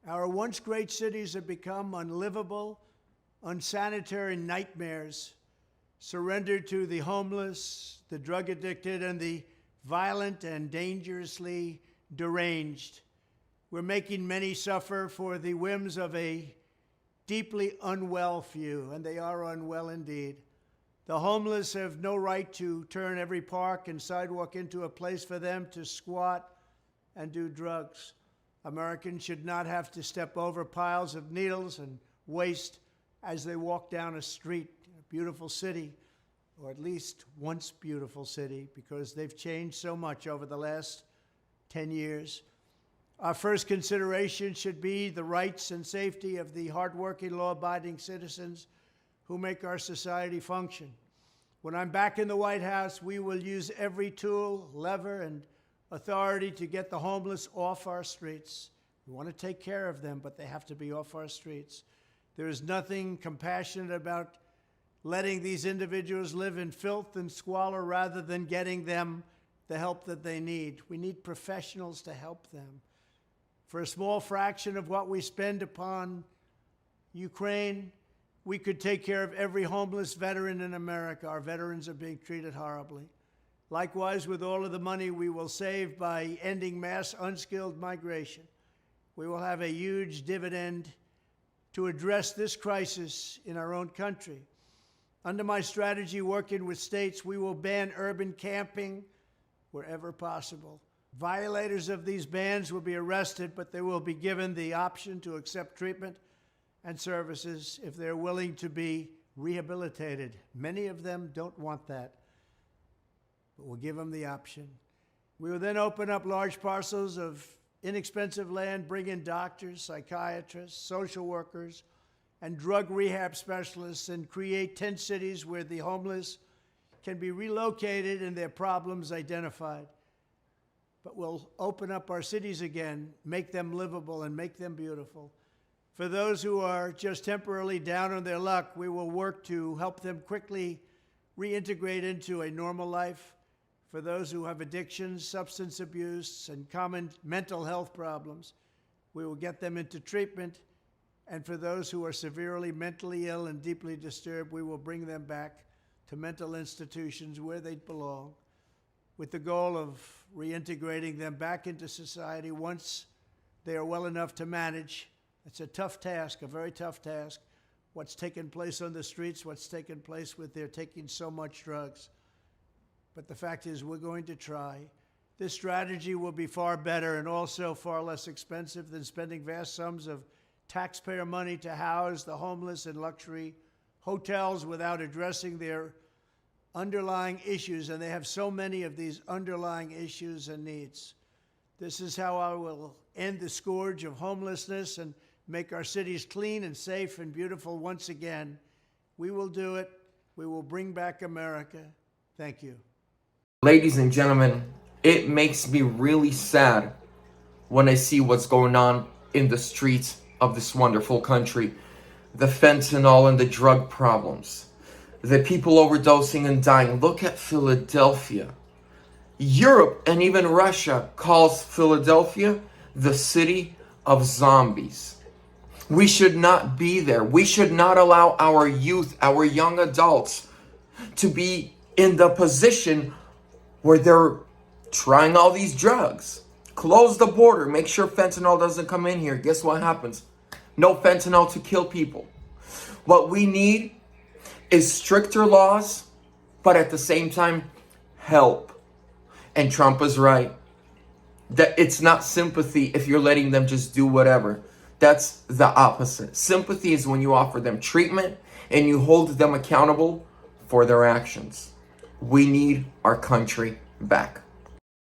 Our once great cities have become unlivable, unsanitary nightmares, surrendered to the homeless, the drug addicted, and the violent and dangerously deranged. We're making many suffer for the whims of a deeply unwell few, and they are unwell indeed. The homeless have no right to turn every park and sidewalk into a place for them to squat and do drugs. Americans should not have to step over piles of needles and waste as they walk down a street in a beautiful city, or at least once beautiful city, because they've changed so much over the last 10 years. Our first consideration should be the rights and safety of the hardworking, law-abiding citizens who make our society function. When I'm back in the White House, we will use every tool, lever, and authority to get the homeless off our streets. We want to take care of them, but they have to be off our streets. There is nothing compassionate about letting these individuals live in filth and squalor rather than getting them the help that they need. We need professionals to help them. For a small fraction of what we spend upon Ukraine, we could take care of every homeless veteran in America. Our veterans are being treated horribly. Likewise, with all of the money we will save by ending mass unskilled migration, we will have a huge dividend to address this crisis in our own country. Under my strategy, working with states, we will ban urban camping wherever possible. Violators of these bans will be arrested, but they will be given the option to accept treatment and services if they're willing to be rehabilitated. Many of them don't want that, but we'll give them the option. We will then open up large parcels of inexpensive land, bring in doctors, psychiatrists, social workers, and drug rehab specialists, and create 10 cities where the homeless can be relocated and their problems identified. But we'll open up our cities again, make them livable, and make them beautiful. For those who are just temporarily down on their luck, we will work to help them quickly reintegrate into a normal life. For those who have addictions, substance abuse, and common mental health problems, we will get them into treatment. And for those who are severely mentally ill and deeply disturbed, we will bring them back to mental institutions where they belong, with the goal of reintegrating them back into society once they are well enough to manage. It's a tough task, a very tough task, what's taken place on the streets, what's taken place with their taking so much drugs. But the fact is, we're going to try. This strategy will be far better and also far less expensive than spending vast sums of taxpayer money to house the homeless in luxury hotels without addressing their underlying issues, and they have so many of these underlying issues and needs. This is how I will end the scourge of homelessness and make our cities clean and safe and beautiful once again. We will do it. We will bring back America. Thank you. Ladies and gentlemen, it makes me really sad when I see what's going on in the streets of this wonderful country. The fentanyl and the drug problems. The people overdosing and dying. Look at Philadelphia. Europe and even Russia calls Philadelphia the city of zombies. We should not be there. We should not allow our youth, our young adults, to be in the position where they're trying all these drugs. Close the border. Make sure fentanyl doesn't come in here. Guess what happens? No fentanyl to kill people. What we need is stricter laws, but at the same time, help. And Trump is right. That it's not sympathy if you're letting them just do whatever. That's the opposite. Sympathy is when you offer them treatment and you hold them accountable for their actions. We need our country back.